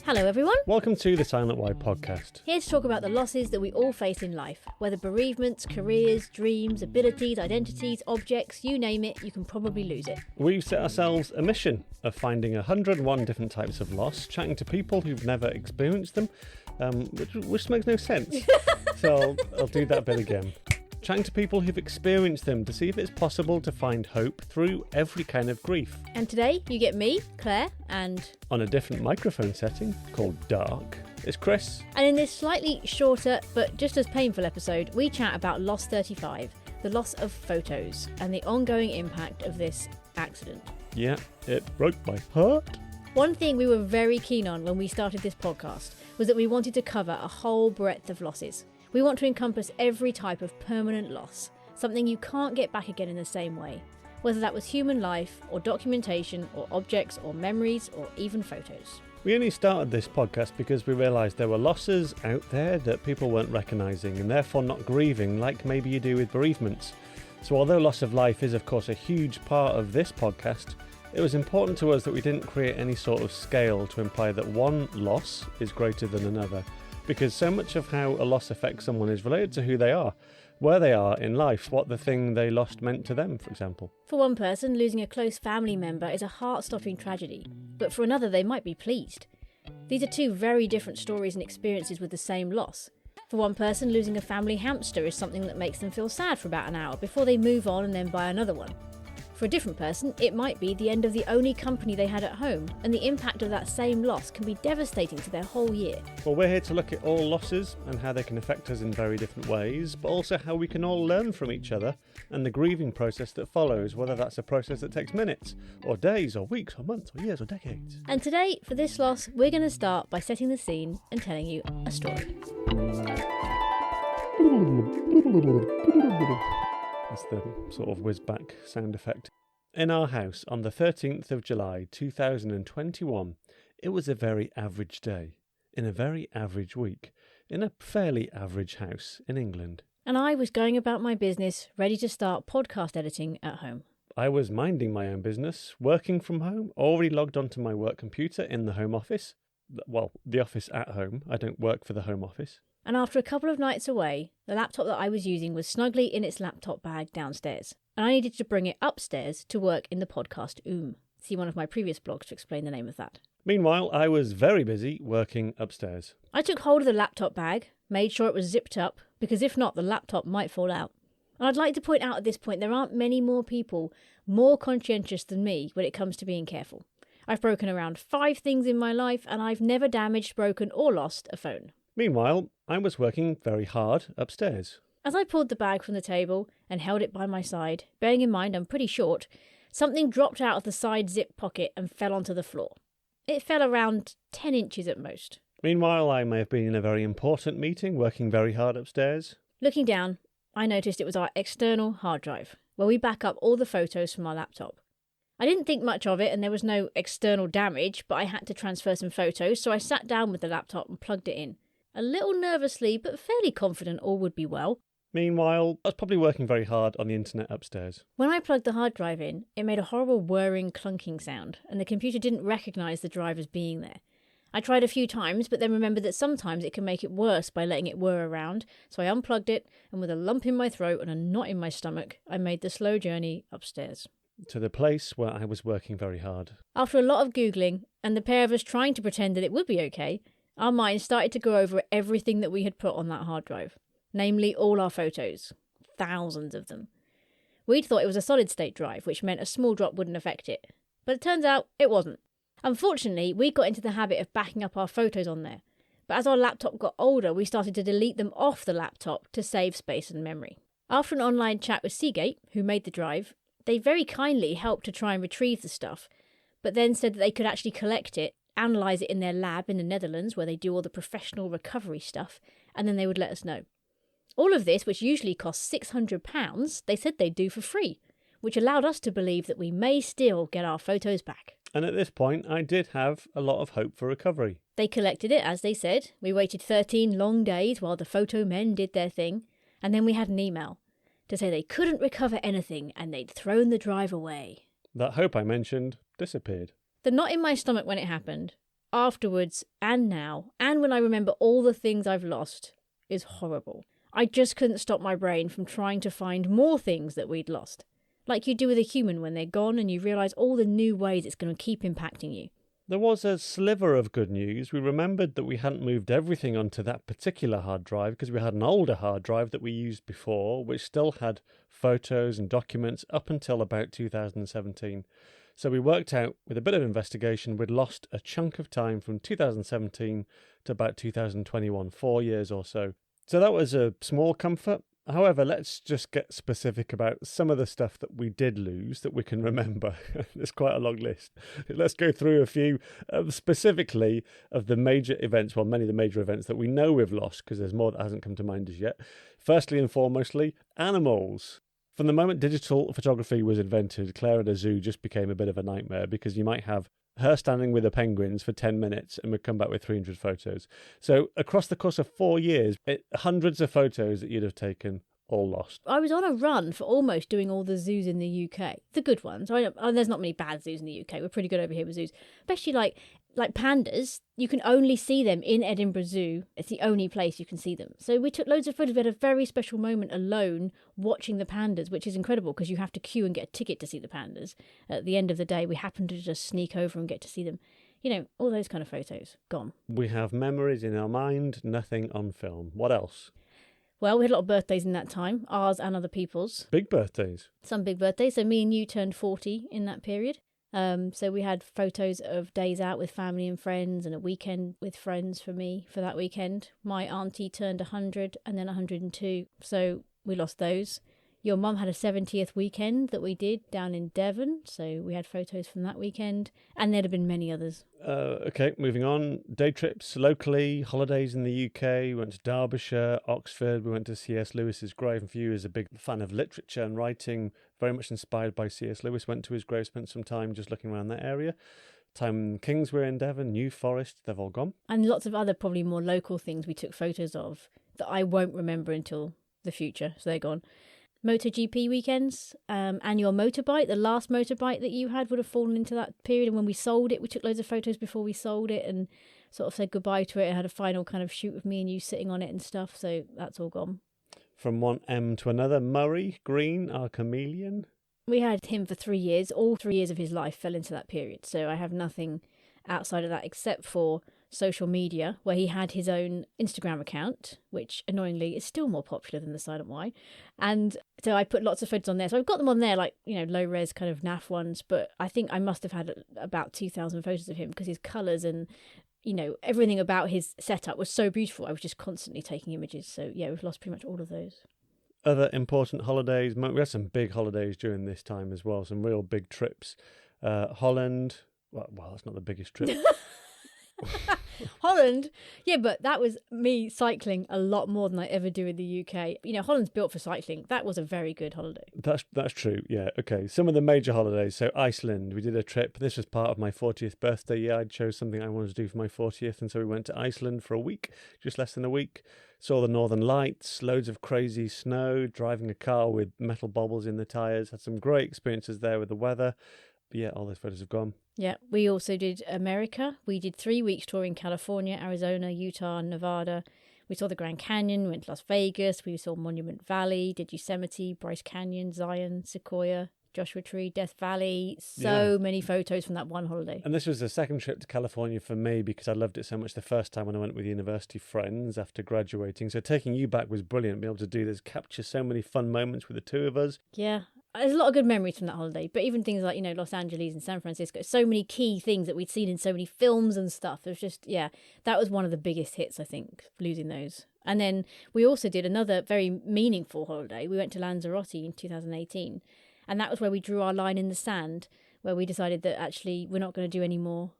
Hello everyone. Welcome to the Silent Why podcast. Here to talk about the losses that we all face in life. Whether bereavements, careers, dreams, abilities, identities, objects, you name it, you can probably lose it. We've set ourselves a mission of finding 101 different types of loss, chatting to people who've never experienced them, which makes no sense. So I'll do that bit again. Chatting to people who've experienced them to see if it's possible to find hope through every kind of grief. And today you get me, Claire, and... On a different microphone setting called Dark, it's Chris. And in this slightly shorter but just as painful episode, we chat about Loss 35, the loss of photos, and the ongoing impact of this accident. Yeah, it broke my heart. One thing we were very keen on when we started this podcast was that we wanted to cover a whole breadth of losses. We want to encompass every type of permanent loss, something you can't get back again in the same way, whether that was human life, or documentation, or objects, or memories, or even photos. We only started this podcast because we realised there were losses out there that people weren't recognising and therefore not grieving like maybe you do with bereavements. So although loss of life is of course a huge part of this podcast, it was important to us that we didn't create any sort of scale to imply that one loss is greater than another. Because so much of how a loss affects someone is related to who they are, where they are in life, what the thing they lost meant to them, for example. For one person, losing a close family member is a heart-stopping tragedy, but for another they might be pleased. These are two very different stories and experiences with the same loss. For one person, losing a family hamster is something that makes them feel sad for about an hour before they move on and then buy another one. For a different person, it might be the end of the only company they had at home, and the impact of that same loss can be devastating to their whole year. Well, we're here to look at all losses and how they can affect us in very different ways, but also how we can all learn from each other and the grieving process that follows, whether that's a process that takes minutes, or days, or weeks, or months, or years, or decades. And today, for this loss, we're going to start by setting the scene and telling you a story. That's the sort of whiz-back sound effect. In our house on the 13th of July 2021, it was a very average day, in a very average week, in a fairly average house in England. And I was going about my business, ready to start podcast editing at home. I was minding my own business, working from home, already logged onto my work computer in the home office. Well, the office at home. I don't work for the home office. And after a couple of nights away, the laptop that I was using was snugly in its laptop bag downstairs, and I needed to bring it upstairs to work in the podcast See one of my previous blogs to explain the name of that. Meanwhile, I was very busy working upstairs. I took hold of the laptop bag, made sure it was zipped up, because if not, the laptop might fall out. And I'd like to point out at this point there aren't many more people more conscientious than me when it comes to being careful. I've broken around 5 things in my life, and I've never damaged, broken or lost a phone. Meanwhile, I was working very hard upstairs. As I pulled the bag from the table and held it by my side, bearing in mind I'm pretty short, something dropped out of the side zip pocket and fell onto the floor. It fell around 10 inches at most. Meanwhile, I may have been in a very important meeting, working very hard upstairs. Looking down, I noticed it was our external hard drive, where we back up all the photos from our laptop. I didn't think much of it and there was no external damage, but I had to transfer some photos, so I sat down with the laptop and plugged it in. A little nervously, but fairly confident all would be well. Meanwhile, I was probably working very hard on the internet upstairs. When I plugged the hard drive in, it made a horrible whirring, clunking sound, and the computer didn't recognise the drive as being there. I tried a few times, but then remembered that sometimes it can make it worse by letting it whir around, so I unplugged it, and with a lump in my throat and a knot in my stomach, I made the slow journey upstairs. To the place where I was working very hard. After a lot of Googling, and the pair of us trying to pretend that it would be okay, our minds started to go over everything that we had put on that hard drive. Namely, all our photos. Thousands of them. We'd thought it was a solid-state drive, which meant a small drop wouldn't affect it. But it turns out it wasn't. Unfortunately, we got into the habit of backing up our photos on there. But as our laptop got older, we started to delete them off the laptop to save space and memory. After an online chat with Seagate, who made the drive, they very kindly helped to try and retrieve the stuff, but then said that they could actually collect it, analyse it in their lab in the Netherlands, where they do all the professional recovery stuff, and then they would let us know. All of this, which usually costs £600, they said they'd do for free, which allowed us to believe that we may still get our photos back. And at this point, I did have a lot of hope for recovery. They collected it, as they said. We waited 13 long days while the photo men did their thing, and then we had an email to say they couldn't recover anything and they'd thrown the drive away. That hope I mentioned disappeared. The knot in my stomach when it happened, afterwards and now, and when I remember all the things I've lost, is horrible. I just couldn't stop my brain from trying to find more things that we'd lost. Like you do with a human when they're gone and you realise all the new ways it's going to keep impacting you. There was a sliver of good news. We remembered that we hadn't moved everything onto that particular hard drive because we had an older hard drive that we used before, which still had photos and documents up until about 2017. So we worked out, with a bit of investigation, we'd lost a chunk of time from 2017 to about 2021, 4 years or so. So that was a small comfort. However, let's just get specific about some of the stuff that we did lose that we can remember. There's quite a long list. Let's go through a few specifically of the major events, well, many of the major events that we know we've lost, because there's more that hasn't come to mind as yet. Firstly and foremostly, animals. From the moment digital photography was invented, Claire at a zoo just became a bit of a nightmare because you might have her standing with the penguins for 10 minutes and would come back with 300 photos. So across the course of 4 years, hundreds of photos that you'd have taken, all lost. I was on a run for almost doing all the zoos in the UK. The good ones. There's not many bad zoos in the UK. We're pretty good over here with zoos. Especially like pandas. You can only see them in Edinburgh Zoo. It's the only place you can see them. So we took loads of photos. We had a very special moment alone watching the pandas, which is incredible because you have to queue and get a ticket to see the pandas. At the end of the day, we happened to just sneak over and get to see them. You know, all those kind of photos. Gone. We have memories in our mind, nothing on film. What else? Well, we had a lot of birthdays in that time, ours and other people's. Big birthdays. Some big birthdays. So me and you turned 40 in that period. So we had photos of days out with family and friends and a weekend with friends for me for that weekend. My auntie turned 100 and then 102. So we lost those. Your mum had a 70th weekend that we did down in Devon. So we had photos from that weekend. And there'd have been many others. Okay, moving on. Day trips locally, holidays in the UK. We went to Derbyshire, Oxford. We went to C.S. Lewis's grave. And for you, as a big fan of literature and writing, very much inspired by C.S. Lewis, went to his grave, spent some time just looking around that area. Time Kingswear in Devon, New Forest, they've all gone. And lots of other probably more local things we took photos of that I won't remember until the future. So they're gone. MotoGP weekends and your motorbike, the last motorbike that you had would have fallen into that period. And when we sold it, we took loads of photos before we sold it and sort of said goodbye to it and had a final kind of shoot with me and you sitting on it and stuff. So that's all gone. From one M to another, Murray Green, our chameleon. We had him for 3 years. All 3 years of his life fell into that period. So I have nothing outside of that except for social media, where he had his own Instagram account, which annoyingly is still more popular than the Silent Y. And so I put lots of photos on there. So I've got them on there, like, you know, low res kind of naff ones. But I think I must have had about 2,000 photos of him because his colours and, you know, everything about his setup was so beautiful. I was just constantly taking images. So yeah, we've lost pretty much all of those. Other important holidays. We had some big holidays during this time as well. Some real big trips. Holland. Well, that's not the biggest trip. Holland, yeah, but that was me cycling a lot more than I ever do in the UK. You know, Holland's built for cycling. That was a very good holiday. That's true, yeah. Okay, some of the major holidays. So Iceland, we did a trip. This was part of my 40th birthday year. I chose something I wanted to do for my 40th, and so we went to Iceland for a week, just less than a week. Saw the Northern Lights, loads of crazy snow, driving a car with metal bobbles in the tyres. Had some great experiences there with the weather. But yeah, all those photos have gone. Yeah, we also did America. We did 3 weeks touring California, Arizona, Utah, and Nevada. We saw the Grand Canyon, we went to Las Vegas, we saw Monument Valley, did Yosemite, Bryce Canyon, Zion, Sequoia, Joshua Tree, Death Valley. So many photos from that one holiday. And this was the second trip to California for me because I loved it so much the first time when I went with university friends after graduating. So taking you back was brilliant, being able to do this, capture so many fun moments with the two of us. Yeah. There's a lot of good memories from that holiday, but even things like, you know, Los Angeles and San Francisco, so many key things that we'd seen in so many films and stuff. It was just, yeah, that was one of the biggest hits, I think, losing those. And then we also did another very meaningful holiday. We went to Lanzarote in 2018, and that was where we drew our line in the sand, where we decided that actually we're not going to do any more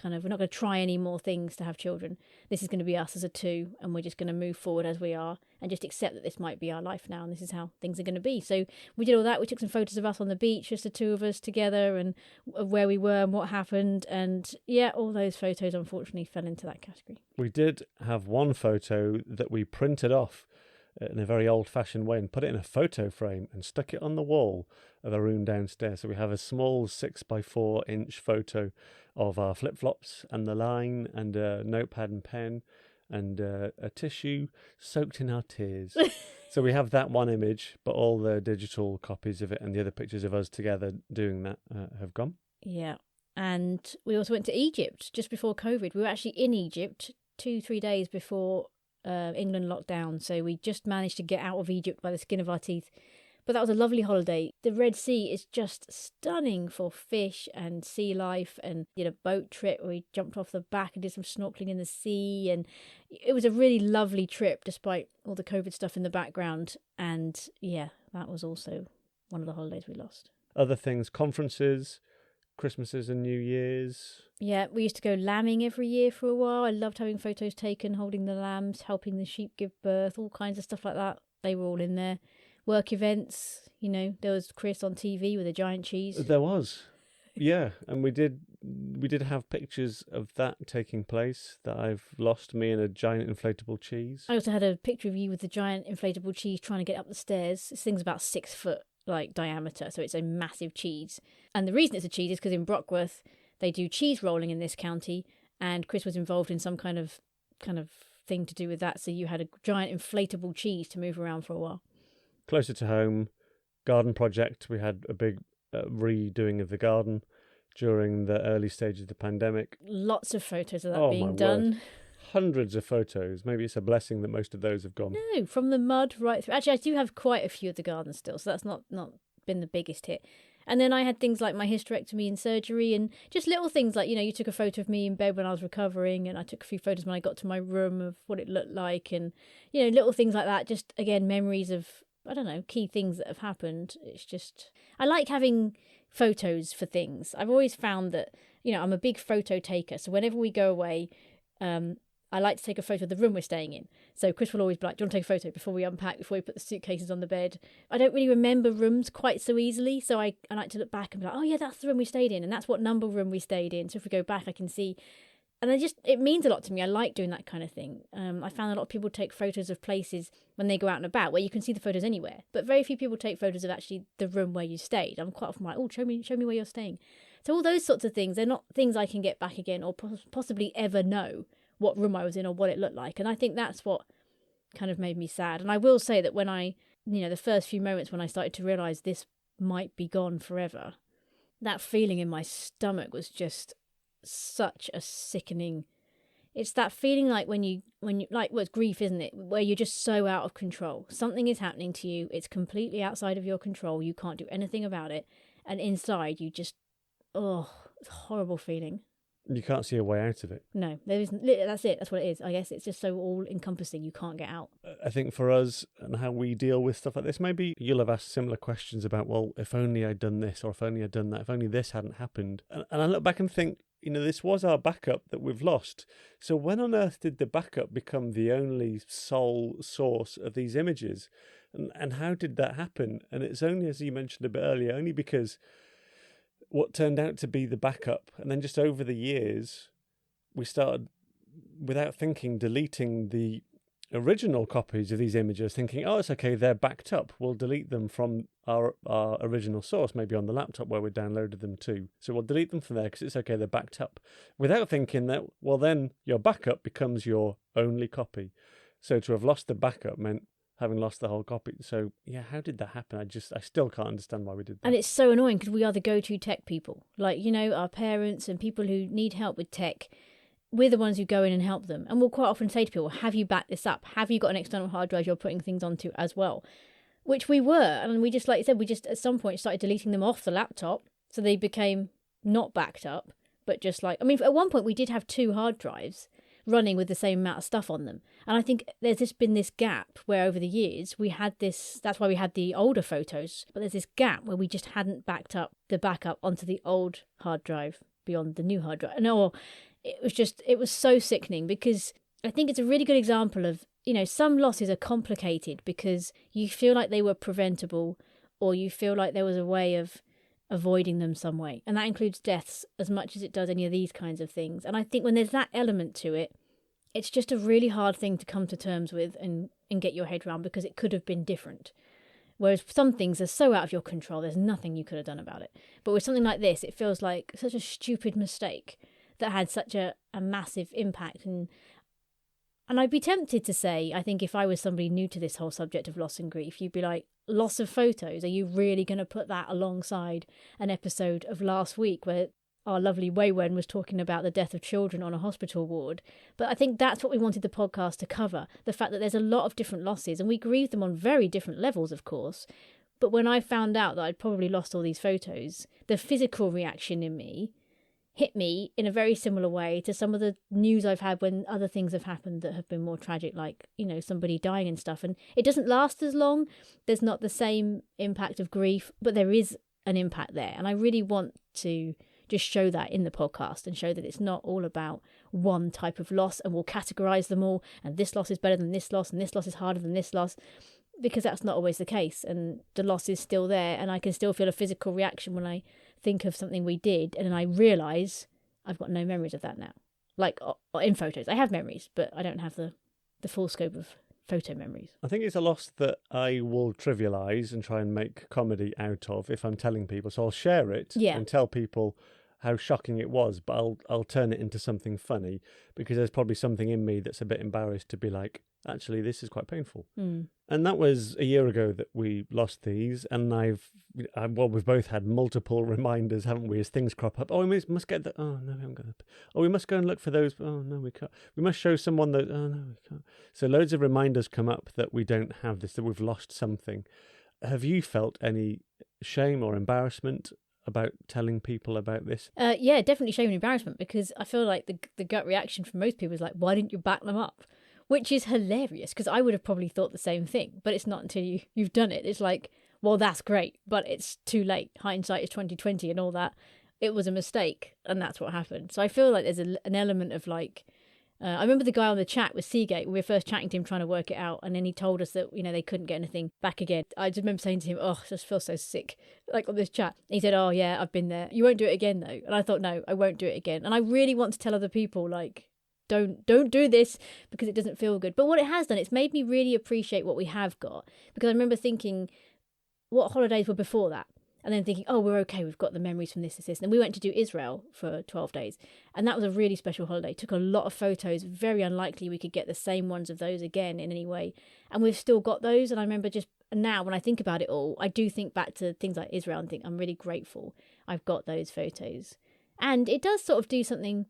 we're not going to try any more things to have children. This is going to be us as a two, and we're just going to move forward as we are and just accept that this might be our life now and this is how things are going to be. So we did all that. We took some photos of us on the beach, just the two of us together, and of where we were and what happened. And yeah, all those photos unfortunately fell into that category. We did have one photo that we printed off in a very old-fashioned way and put it in a photo frame and stuck it on the wall of a room downstairs. So we have a small 6x4 inch photo of our flip-flops and the line and a notepad and pen and a tissue soaked in our tears. So we have that one image, but all the digital copies of it and the other pictures of us together doing that have gone. Yeah. And we also went to Egypt just before COVID. We were actually in Egypt 2-3 days before England locked down. So we just managed to get out of Egypt by the skin of our teeth. But that was a lovely holiday. The Red Sea is just stunning for fish and sea life. And did a boat trip where we jumped off the back and did some snorkeling in the sea. And it was a really lovely trip despite all the COVID stuff in the background. And yeah, that was also one of the holidays we lost. Other things, conferences, Christmases and New Year's. Yeah, we used to go lambing every year for a while. I loved having photos taken, holding the lambs, helping the sheep give birth, all kinds of stuff like that. They were all in there. Work events, there was Chris on TV with a giant cheese. There was, yeah, and we did have pictures of that taking place that I've lost, me and a giant inflatable cheese. I also had a picture of you with the giant inflatable cheese trying to get up the stairs. This thing's about 6 foot diameter, so it's a massive cheese. And the reason it's a cheese is because in Brockworth they do cheese rolling in this county, and Chris was involved in some kind of thing to do with that. So you had a giant inflatable cheese to move around for a while. Closer to home, garden project. We had a big redoing of the garden during the early stage of the pandemic. Lots of photos of that being done. Word. Hundreds of photos. Maybe it's a blessing that most of those have gone. No, from the mud right through. Actually, I do have quite a few of the gardens still, so that's not been the biggest hit. And then I had things like my hysterectomy and surgery and just little things like, you took a photo of me in bed when I was recovering, and I took a few photos when I got to my room of what it looked like, and, little things like that. Just, again, memories of, I don't know, key things that have happened. It's just, I like having photos for things. I've always found that, I'm a big photo taker. So whenever we go away, I like to take a photo of the room we're staying in. So Chris will always be like, do you want to take a photo before we unpack, before we put the suitcases on the bed? I don't really remember rooms quite so easily. So I like to look back and be like, oh yeah, that's the room we stayed in. And that's what number room we stayed in. So if we go back, I can see. And it means a lot to me. I like doing that kind of thing. I found a lot of people take photos of places when they go out and about where you can see the photos anywhere. But very few people take photos of actually the room where you stayed. I'm quite often like, oh, show me where you're staying. So all those sorts of things, they're not things I can get back again or possibly ever know what room I was in or what it looked like. And I think that's what kind of made me sad. And I will say that when the first few moments when I started to realise this might be gone forever, that feeling in my stomach was just such a sickening. It's that feeling like when you like, well, it's grief, isn't it? Where you're just so out of control. Something is happening to you. It's completely outside of your control. You can't do anything about it. And inside you just, it's a horrible feeling. You can't see a way out of it. No, there isn't. That's it. That's what it is. I guess it's just so all-encompassing. You can't get out. I think for us and how we deal with stuff like this, maybe you'll have asked similar questions about, well, if only I'd done this, or if only I'd done that, if only this hadn't happened. And I look back and think, this was our backup that we've lost. So when on earth did the backup become the only sole source of these images? And how did that happen? And it's only, as you mentioned a bit earlier, only because what turned out to be the backup, and then just over the years, we started, without thinking, deleting the original copies of these images, thinking, oh, it's okay, they're backed up. We'll delete them from our original source, maybe on the laptop where we downloaded them to. So we'll delete them from there because it's okay, they're backed up. Without thinking that, well, then your backup becomes your only copy. So to have lost the backup meant having lost the whole copy. So, yeah, how did that happen? I still can't understand why we did that. And it's so annoying because we are the go-to tech people. Like, our parents and people who need help with tech, we're the ones who go in and help them. And we'll quite often say to people, have you backed this up? Have you got an external hard drive you're putting things onto as well? Which we were. And we just, like you said, we just at some point started deleting them off the laptop. So they became not backed up, but just at one point we did have 2 hard drives running with the same amount of stuff on them. And I think there's just been this gap where over the years we had this, that's why we had the older photos, but there's this gap where we just hadn't backed up the backup onto the old hard drive beyond the new hard drive. No, it was so sickening because I think it's a really good example of, some losses are complicated because you feel like they were preventable or you feel like there was a way of avoiding them some way. And that includes deaths as much as it does any of these kinds of things. And I think when there's that element to it, it's just a really hard thing to come to terms with and and get your head around because it could have been different. Whereas some things are so out of your control, there's nothing you could have done about it. But with something like this, it feels like such a stupid mistake that had such a massive impact. And I'd be tempted to say, I think if I was somebody new to this whole subject of loss and grief, you'd be like, loss of photos, are you really going to put that alongside an episode of last week where our lovely Waywen was talking about the death of children on a hospital ward? But I think that's what we wanted the podcast to cover, the fact that there's a lot of different losses, and we grieve them on very different levels, of course. But when I found out that I'd probably lost all these photos, the physical reaction in me hit me in a very similar way to some of the news I've had when other things have happened that have been more tragic, like, you know, somebody dying and stuff. And it doesn't last as long. There's not the same impact of grief, but there is an impact there. And I really want to just show that in the podcast and show that it's not all about one type of loss and we'll categorize them all. And this loss is better than this loss and this loss is harder than this loss, because that's not always the case. And the loss is still there. And I can still feel a physical reaction when I think of something we did and then I realise I've got no memories of that now. Like in photos, I have memories, but I don't have the full scope of photo memories. I think it's a loss that I will trivialise and try and make comedy out of if I'm telling people. So I'll share it and tell people how shocking it was, but I'll turn it into something funny because there's probably something in me that's a bit embarrassed to be like, actually, this is quite painful. And that was a year ago that we lost these, and we've both had multiple reminders, haven't we, as things crop up. Oh, we must get that. Oh, no, we haven't got that. Oh, we must go and look for those. Oh, no, we can't. We must show someone that. Oh, no, we can't. So loads of reminders come up that we don't have this, that we've lost something. Have you felt any shame or embarrassment about telling people about this? Yeah, definitely shame and embarrassment, because I feel like the gut reaction from most people is like, why didn't you back them up? Which is hilarious, because I would have probably thought the same thing, but it's not until you've done it. It's like, well, that's great, but it's too late. Hindsight is 2020 and all that. It was a mistake, and that's what happened. So I feel like there's an element of like, I remember the guy on the chat with Seagate, we were first chatting to him trying to work it out, and then he told us that, you know, they couldn't get anything back again. I just remember saying to him, oh, I just feel so sick, like on this chat. He said, oh yeah, I've been there. You won't do it again though. And I thought, no, I won't do it again. And I really want to tell other people, like, don't do this, because it doesn't feel good. But what it has done, it's made me really appreciate what we have got, because I remember thinking what holidays were before that, and then thinking, oh, we're okay, we've got the memories from this. And we went to do Israel for 12 days, and that was a really special holiday. Took a lot of photos, very unlikely we could get the same ones of those again in any way, and we've still got those. And I remember just now, when I think about it all, I do think back to things like Israel and think I'm really grateful I've got those photos. And it does sort of do something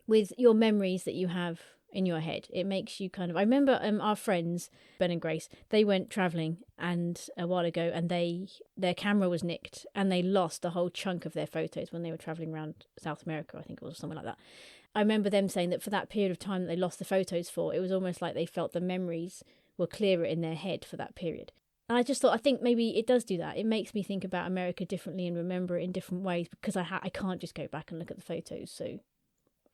with your memories that you have in your head. It makes you kind of... I remember our friends, Ben and Grace, they went travelling and a while ago, and their camera was nicked, and they lost a whole chunk of their photos when they were travelling around South America, I think it was, something like that. I remember them saying that for that period of time that they lost the photos for, it was almost like they felt the memories were clearer in their head for that period. And I just thought, I think maybe it does do that. It makes me think about America differently and remember it in different ways, because I can't just go back and look at the photos. So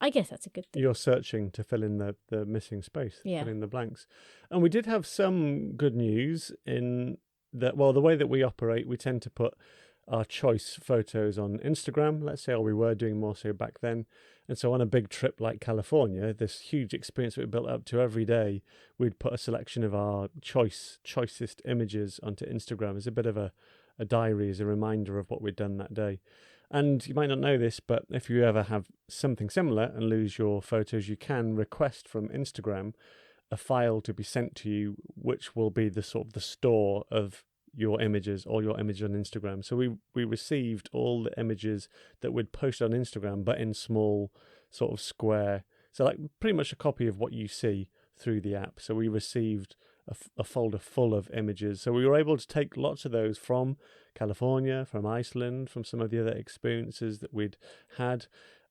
I guess that's a good thing. You're searching to fill in the missing space, fill in the blanks. And we did have some good news in that, well, the way that we operate, we tend to put our choice photos on Instagram, let's say, or we were doing more so back then. And so on a big trip like California, this huge experience that we built up to every day, we'd put a selection of our choicest images onto Instagram as a bit of a diary, as a reminder of what we'd done that day. And you might not know this, but if you ever have something similar and lose your photos, you can request from Instagram a file to be sent to you, which will be the sort of the store of your images, or your image on Instagram. So we received all the images that we'd posted on Instagram, but in small sort of square. So like pretty much a copy of what you see through the app. So we received a folder full of images. So we were able to take lots of those from California, from Iceland, from some of the other experiences that we'd had.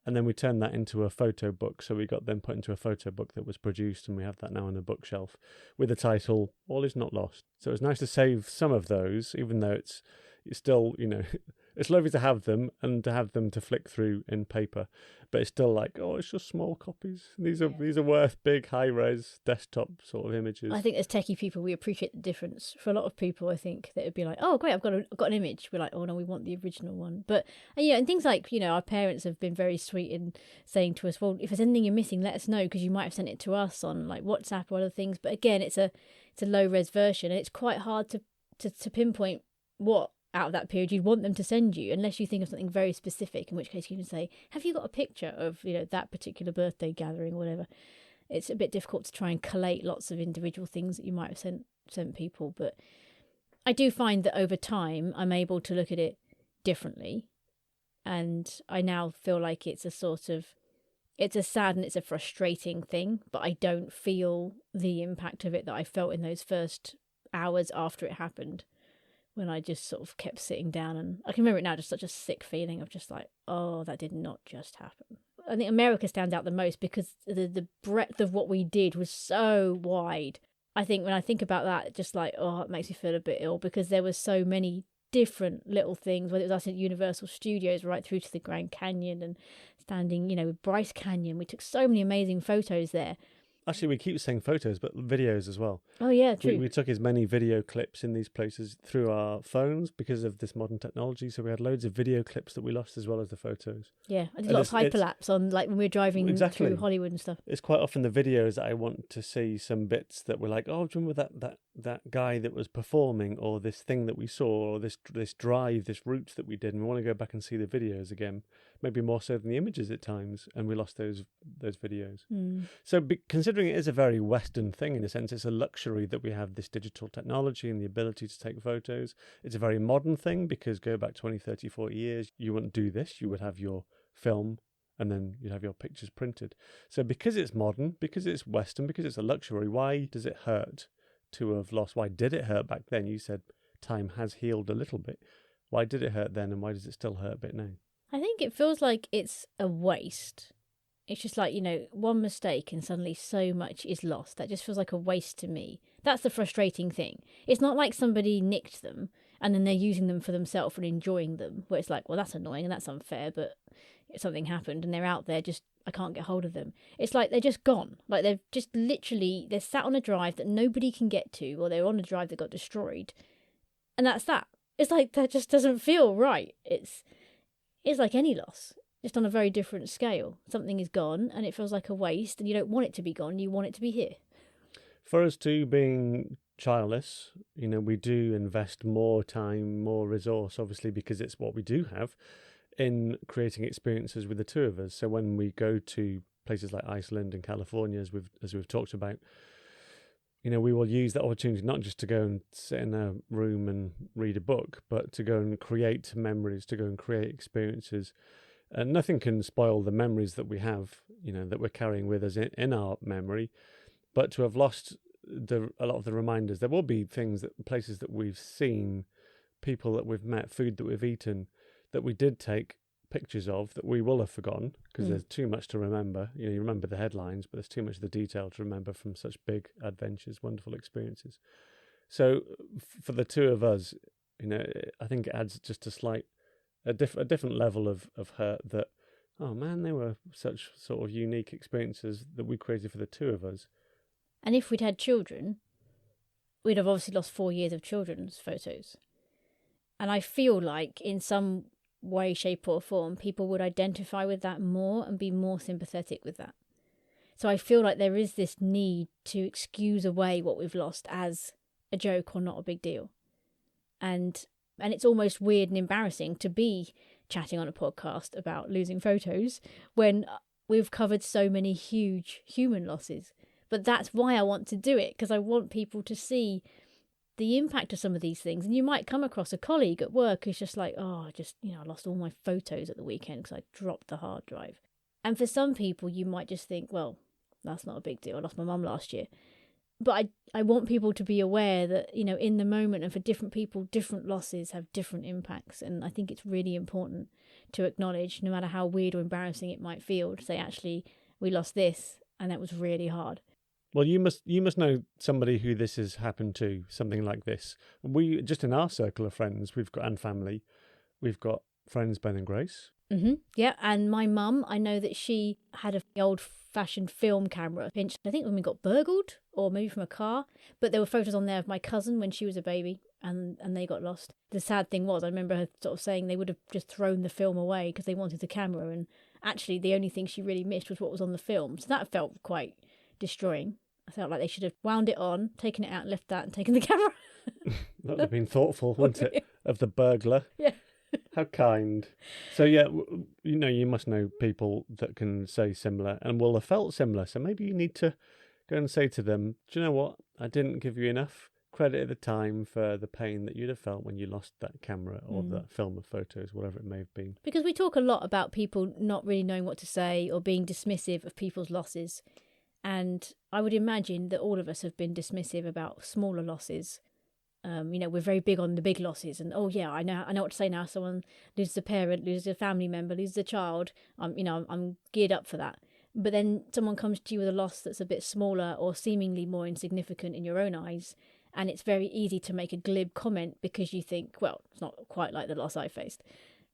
And then we turned that into a photo book. So we got them put into a photo book that was produced, and we have that now on a bookshelf with the title, All Is Not Lost. So it was nice to save some of those, even though it's still, you know, It's lovely to have them and to have them to flick through in paper, but it's still like, oh, it's just small copies. These are worth big high res desktop sort of images. I think as techie people, we appreciate the difference. For a lot of people, I think that it'd be like, oh great, I've got an image. We're like, oh no, we want the original one. But and things like, our parents have been very sweet in saying to us, well, if there's anything you're missing, let us know, because you might have sent it to us on like WhatsApp or other things. But again, it's a low res version, and it's quite hard to pinpoint what out of that period you'd want them to send you, unless you think of something very specific, in which case you can say, have you got a picture of that particular birthday gathering or whatever. It's a bit difficult to try and collate lots of individual things that you might have sent people, but I do find that over time I'm able to look at it differently, and I now feel like it's a sad and it's a frustrating thing, but I don't feel the impact of it that I felt in those first hours after it happened, when I just sort of kept sitting down, and I can remember it now, just such a sick feeling of just like, oh, that did not just happen. I think America stands out the most because the breadth of what we did was so wide. I think when I think about that, just like, oh, it makes me feel a bit ill, because there were so many different little things, whether it was us at Universal Studios right through to the Grand Canyon and standing, with Bryce Canyon. We took so many amazing photos there. Actually, we keep saying photos, but videos as well. Oh, yeah, true. We took as many video clips in these places through our phones because of this modern technology. So we had loads of video clips that we lost as well as the photos. Yeah, I did a lot of hyperlapse on, like, when we were driving through Hollywood and stuff. It's quite often the videos that I want to see some bits that were like, oh, do you remember that guy that was performing, or this thing that we saw, or this drive, this route that we did, and we want to go back and see the videos again. Maybe more so than the images at times, and we lost those videos. So considering it is a very Western thing, in a sense, it's a luxury that we have this digital technology and the ability to take photos. It's a very modern thing, because go back 20, 30, 40 years, you wouldn't do this. You would have your film and then you'd have your pictures printed. So because it's modern, because it's Western, because it's a luxury, why does it hurt to have lost? Why did it hurt back then? You said time has healed a little bit. Why did it hurt then, and why does it still hurt a bit now? I think it feels like it's a waste. It's just like, one mistake and suddenly so much is lost. That just feels like a waste to me. That's the frustrating thing. It's not like somebody nicked them and then they're using them for themselves and enjoying them, where it's like, well, that's annoying and that's unfair, but something happened and they're out there, just, I can't get hold of them. It's like they're just gone. Like they're just literally, they're sat on a drive that nobody can get to, or they're on a drive that got destroyed. And that's that. It's like, that just doesn't feel right. It's like any loss, just on a very different scale. Something is gone and it feels like a waste, and you don't want it to be gone, you want it to be here. For us too, being childless, we do invest more time, more resource, obviously, because it's what we do have, in creating experiences with the two of us. So when we go to places like Iceland and California, as we've talked about, we will use that opportunity not just to go and sit in a room and read a book, but to go and create memories, to go and create experiences. And nothing can spoil the memories that we have, that we're carrying with us in our memory. But to have lost a lot of the reminders, there will be places that we've seen, people that we've met, food that we've eaten, that we did take pictures of, that we will have forgotten, because there's too much to remember. You remember the headlines, but there's too much of the detail to remember from such big adventures, wonderful experiences. So for the two of us, I think it adds just a different level of hurt, that, oh man, they were such sort of unique experiences that we created for the two of us. And if we'd had children, we'd have obviously lost 4 years of children's photos. And I feel like in some way, shape or form, people would identify with that more and be more sympathetic with that. So I feel like there is this need to excuse away what we've lost as a joke or not a big deal. And it's almost weird and embarrassing to be chatting on a podcast about losing photos when we've covered so many huge human losses. But that's why I want to do it, because I want people to see the impact of some of these things. And you might come across a colleague at work who's just like, oh, I lost all my photos at the weekend because I dropped the hard drive. And for some people, you might just think, well, that's not a big deal. I lost my mum last year. But I want people to be aware that, in the moment, and for different people, different losses have different impacts. And I think it's really important to acknowledge, no matter how weird or embarrassing it might feel, to say, actually, we lost this and that was really hard. Well, you must know somebody who this has happened to, something like this. We, just in our circle of friends, and family, we've got friends Ben and Grace. Yeah, and my mum, I know that she had a old-fashioned film camera pinched, I think when we got burgled, or maybe from a car, but there were photos on there of my cousin when she was a baby, and they got lost. The sad thing was, I remember her sort of saying they would have just thrown the film away because they wanted the camera, and actually the only thing she really missed was what was on the film, so that felt quite destroying. I felt like they should have wound it on, taken it out, left that, and taken the camera. That would have been thoughtful, wouldn't it, of the burglar? Yeah. How kind. So, yeah, you must know people that can say similar and will have felt similar. So maybe you need to go and say to them, do you know what? I didn't give you enough credit at the time for the pain that you'd have felt when you lost that camera or that film of photos, whatever it may have been. Because we talk a lot about people not really knowing what to say or being dismissive of people's losses. And I would imagine that all of us have been dismissive about smaller losses. We're very big on the big losses, and I know what to say now. Someone loses a parent, loses a family member, loses a child. I'm geared up for that. But then someone comes to you with a loss that's a bit smaller or seemingly more insignificant in your own eyes, and it's very easy to make a glib comment because you think, well, it's not quite like the loss I faced.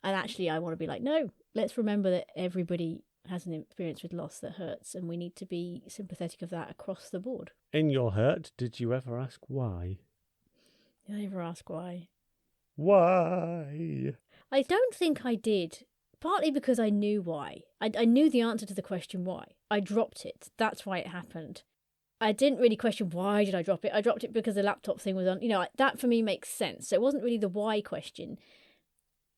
And actually, I want to be like, no, let's remember that everybody has an experience with loss that hurts, and we need to be sympathetic of that across the board. In your hurt, did you ever ask why? Did I ever ask why? Why? I don't think I did. Partly because I knew why. I knew the answer to the question why. I dropped it. That's why it happened. I didn't really question why did I drop it. I dropped it because the laptop thing was on. That for me makes sense. So it wasn't really the why question.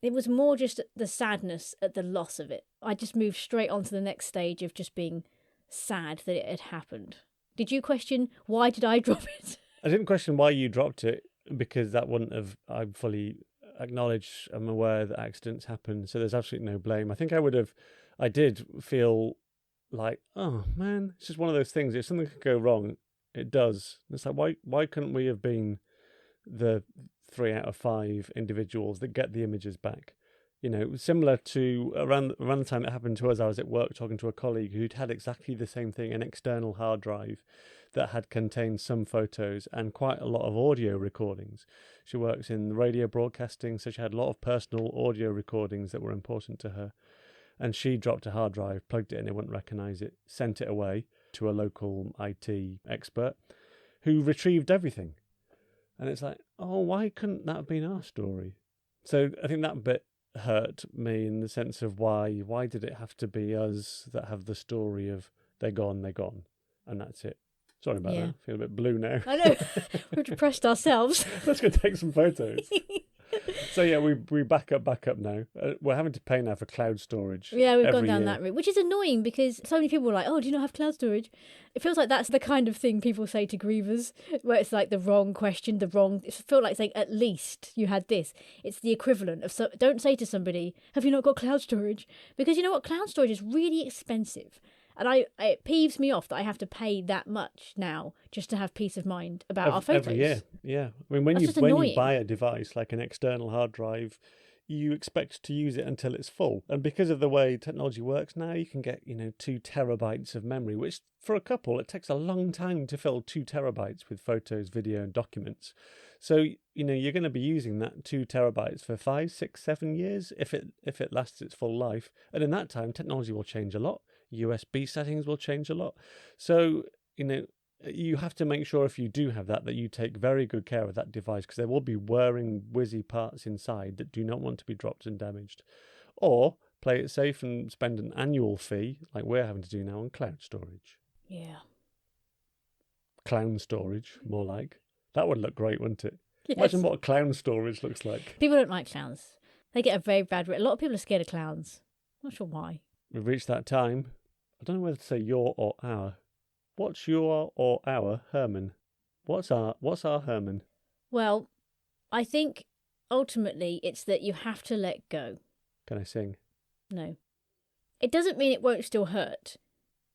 It was more just the sadness at the loss of it. I just moved straight on to the next stage of just being sad that it had happened. Did you question why did I drop it? I didn't question why you dropped it, because that wouldn't have, I fully acknowledge, I'm aware that accidents happen, so there's absolutely no blame. I think I did feel like, oh man, it's just one of those things. If something could go wrong, it does. It's like, why couldn't we have been the 3 out of 5 individuals that get the images back? Similar to around the time it happened to us, I was at work talking to a colleague who'd had exactly the same thing, an external hard drive that had contained some photos and quite a lot of audio recordings. She works in radio broadcasting, so she had a lot of personal audio recordings that were important to her. And she dropped a hard drive, plugged it in, it wouldn't recognise it, sent it away to a local IT expert who retrieved everything. And it's like, oh, why couldn't that have been our story? So I think that bit hurt me in the sense of why did it have to be us that have the story of they're gone, and that's it. Sorry about that. I feel a bit blue now. I know. We're depressed ourselves. Let's go take some photos. So yeah, we back up now. We're having to pay now for cloud storage. Yeah, we've gone down year. that route, which is annoying because so many people are like, oh, do you not have cloud storage? It feels like that's the kind of thing people say to grievers, where it's like the wrong question, it feels like saying, at least you had this. It's the equivalent of, don't say to somebody, have you not got cloud storage? Because you know what? Cloud storage is really expensive. And it peeves me off that I have to pay that much now just to have peace of mind about our photos. Every year, yeah. I mean, when you buy a device like an external hard drive, you expect to use it until it's full. And because of the way technology works now, you can get 2 terabytes of memory, which for a couple, it takes a long time to fill 2 terabytes with photos, video, and documents. So you're going to be using that 2 terabytes for 5, 6, 7 years if it lasts its full life. And in that time, technology will change a lot. USB settings will change a lot. So, you have to make sure if you do have that you take very good care of that device, because there will be whirring, whizzy parts inside that do not want to be dropped and damaged. Or play it safe and spend an annual fee, like we're having to do now, on cloud storage. Yeah. Clown storage, more like. That would look great, wouldn't it? Yes. Imagine what clown storage looks like. People don't like clowns. They get a very bad rep. A lot of people are scared of clowns. Not sure why. We've reached that time. I don't know whether to say your or our. What's your or our Herman? What's our Herman? Well, I think ultimately it's that you have to let go. Can I sing? No. It doesn't mean it won't still hurt.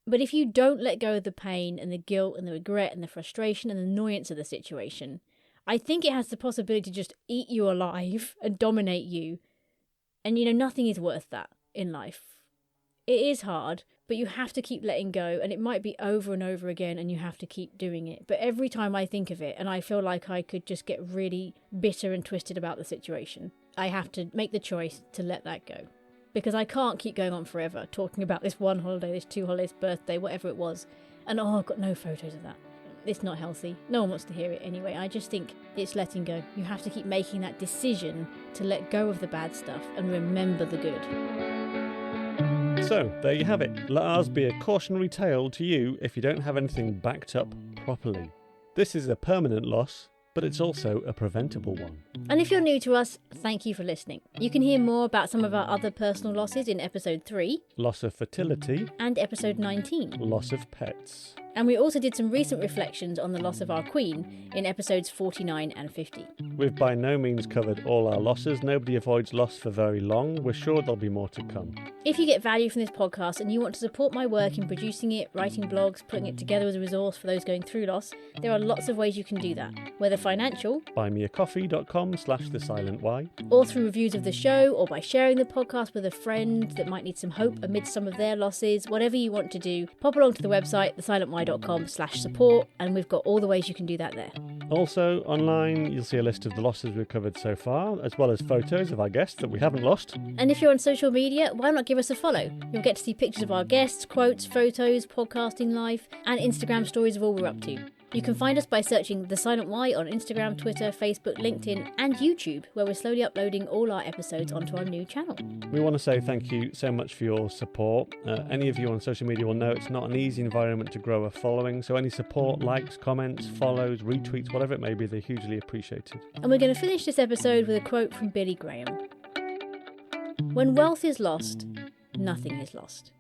But if you don't let go of the pain and the guilt and the regret and the frustration and the annoyance of the situation, I think it has the possibility to just eat you alive and dominate you. And nothing is worth that in life. It is hard, but you have to keep letting go, and it might be over and over again, and you have to keep doing it. But every time I think of it, and I feel like I could just get really bitter and twisted about the situation, I have to make the choice to let that go. Because I can't keep going on forever talking about this one holiday, this 2 holidays, birthday, whatever it was. And I've got no photos of that. It's not healthy. No one wants to hear it anyway. I just think it's letting go. You have to keep making that decision to let go of the bad stuff and remember the good. So, there you have it. Let ours be a cautionary tale to you if you don't have anything backed up properly. This is a permanent loss, but it's also a preventable one. And if you're new to us, thank you for listening. You can hear more about some of our other personal losses in episode 3. Loss of fertility. And episode 19. Loss of pets. And we also did some recent reflections on the loss of our Queen in episodes 49 and 50. We've by no means covered all our losses. Nobody avoids loss for very long. We're sure there'll be more to come. If you get value from this podcast and you want to support my work in producing it, writing blogs, putting it together as a resource for those going through loss, there are lots of ways you can do that. Whether financial, buymeacoffee.com/thesilentwhy, or through reviews of the show, or by sharing the podcast with a friend that might need some hope amid some of their losses. Whatever you want to do, pop along to the website, thesilentwhy.com/support, and we've got all the ways you can do that there. Also, online, you'll see a list of the losses we've covered so far, as well as photos of our guests that we haven't lost. And if you're on social media, why not give us a follow? You'll get to see pictures of our guests, quotes, photos, podcasting live, and Instagram stories of all we're up to. You can find us by searching The Silent Why on Instagram, Twitter, Facebook, LinkedIn, and YouTube, where we're slowly uploading all our episodes onto our new channel. We want to say thank you so much for your support. Any of you on social media will know it's not an easy environment to grow a following, so any support, likes, comments, follows, retweets, whatever it may be, they're hugely appreciated. And we're going to finish this episode with a quote from Billy Graham. When wealth is lost, nothing is lost.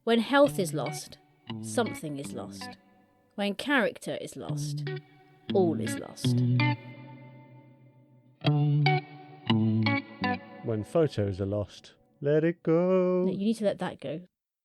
When health is lost, something is lost. When character is lost, all is lost. When photos are lost, let it go. No, you need to let that go.